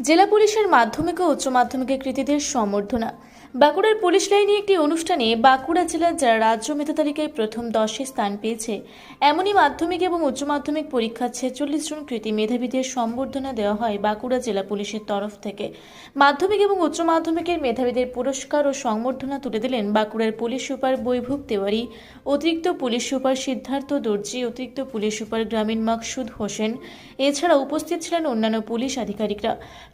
জেলা পুলিশের মাধ্যমিক ও উচ্চ মাধ্যমিকের কৃতীদের সম্বর্ধনা। বাঁকুড়ার পুলিশ লাইনে একটি অনুষ্ঠানে বাঁকুড়া জেলার যারা রাজ্য মেধা তালিকায় প্রথম 10-এ স্থান পেয়েছে এমনই মাধ্যমিক এবং উচ্চ মাধ্যমিক পরীক্ষার 46 জন কৃতী মেধাবীদের সম্বর্ধনা দেওয়া হয় বাঁকুড়া জেলা পুলিশের তরফ থেকে। মাধ্যমিক এবং উচ্চ মাধ্যমিকের মেধাবীদের পুরস্কার ও সংবর্ধনা তুলে দিলেন বাঁকুড়ার পুলিশ সুপার বৈভব তেওয়ারি, অতিরিক্ত পুলিশ সুপার সিদ্ধার্থ দর্জি, অতিরিক্ত পুলিশ সুপার গ্রামীণ মাকসুদ হোসেন। এছাড়া উপস্থিত ছিলেন অন্যান্য পুলিশ আধিকারিকরা।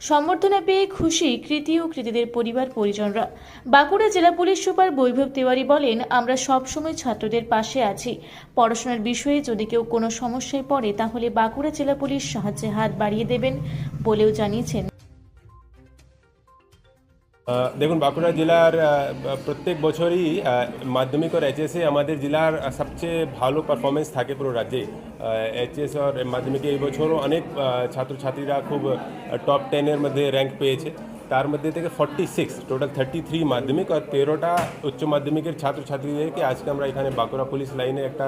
সম্বর্ধনা পেয়ে খুশি কৃতী ও কৃতীদের পরিবার পরিজনরা। বাঁকুড়া জেলা পুলিশ সুপার বৈভব তেওয়ারি বলেন, আমরা সবসময় ছাত্রদের পাশে আছি। পড়াশোনার বিষয়ে যদি কেউ কোনো সমস্যায় পড়ে তাহলে বাঁকুড়া জেলা পুলিশ সাহায্যে হাত বাড়িয়ে দেবেন বলেও জানিয়েছেন। দেখুন, বাঁকুড়া জেলার প্রত্যেক বছরই মাধ্যমিক আর এইচএসে আমাদের জেলার সবচেয়ে ভালো পারফরমেন্স থাকে পুরো রাজ্যে। এইচএস আর মাধ্যমিকে এই বছরও অনেক ছাত্রছাত্রীরা খুব টপ 10-এর মধ্যে র্যাঙ্ক পেয়েছে। তার মধ্যে থেকে 46 টোটাল 33 মাধ্যমিক আর 13টা উচ্চ মাধ্যমিকের ছাত্রছাত্রীদেরকে আজকে আমরা এখানে বাঁকুড়া পুলিশ লাইনে একটা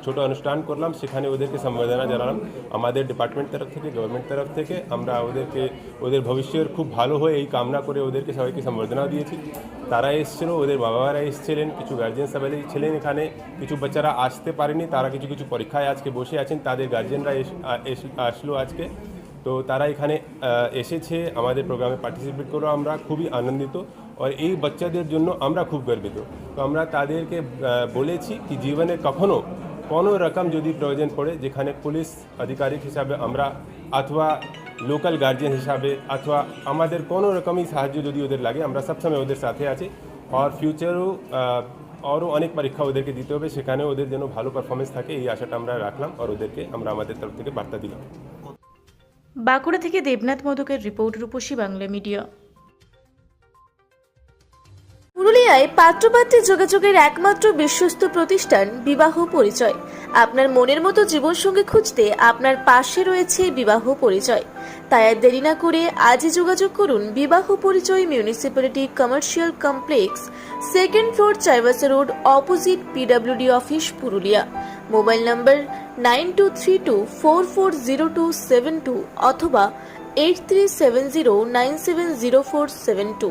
ছোট অনুষ্ঠান করলাম। সেখানে ওদেরকে সম্বর্ধনা জানালাম আমাদের ডিপার্টমেন্ট তরফ থেকে, গভর্নমেন্ট তরফ থেকে। আমরা ওদের ভবিষ্যের খুব ভালো হয় এই কামনা করে ওদেরকে সবাইকে সম্বর্ধনা দিয়েছি। তারা এসেছিলো, ওদের বাবারা এসেছিলেন, কিছু গার্জিয়ান সবাই ছিলেন এখানে। কিছু বাচ্চারা আসতে পারেনি, তারা কিছু পরীক্ষায় আজকে বসে আছেন, তাদের গার্জিয়ানরা আসলো আজকে। তো তারা এখানে এসেছে আমাদের প্রোগ্রামে পার্টিসিপেট করে। আমরা খুবই আনন্দিত আর এই বাচ্চাদের জন্য আমরা খুব গর্বিত। তো আমরা তাদেরকে বলেছি কি জীবনে কখনো কোনো রকম যদি প্রয়োজন পড়ে, যেখানে পুলিশ আধিকারিক হিসাবে আমরা অথবা লোকাল গার্জিয়ান হিসাবে অথবা আমাদের কোনো রকমই সাহায্য যদি ওদের লাগে, আমরা সবসময় ওদের সাথে আছি। আর ফিউচারেও আরও অনেক পরীক্ষা ওদেরকে দিতে হবে, সেখানে ওদের যেন ভালো পারফরমেন্স থাকে এই আশাটা আমরা রাখলাম আর ওদেরকে আমরা আমাদের তরফ থেকে বার্তা দিলাম। বাঁকুড়া থেকে দেবনাথ মধুকের রিপোর্ট, রূপসী বাংলা মিডিয়া। পুরুলিয়ায় পাত্রপাত্রী যোগাযোগের একমাত্র বিশ্বস্ত প্রতিষ্ঠান বিবাহ পরিচয়। আপনার মনের মতো জীবনসঙ্গী খুঁজতে আপনার পাশে রয়েছে বিবাহ পরিচয়। তাই আর দেরি না করে আজই যোগাযোগ করুন বিবাহ পরিচয়, municipality commercial complex, 2nd floor, Chaibasa road, opposite PWD office, Purulia. Mobile নম্বর 9232440272 অথবা 8370970472।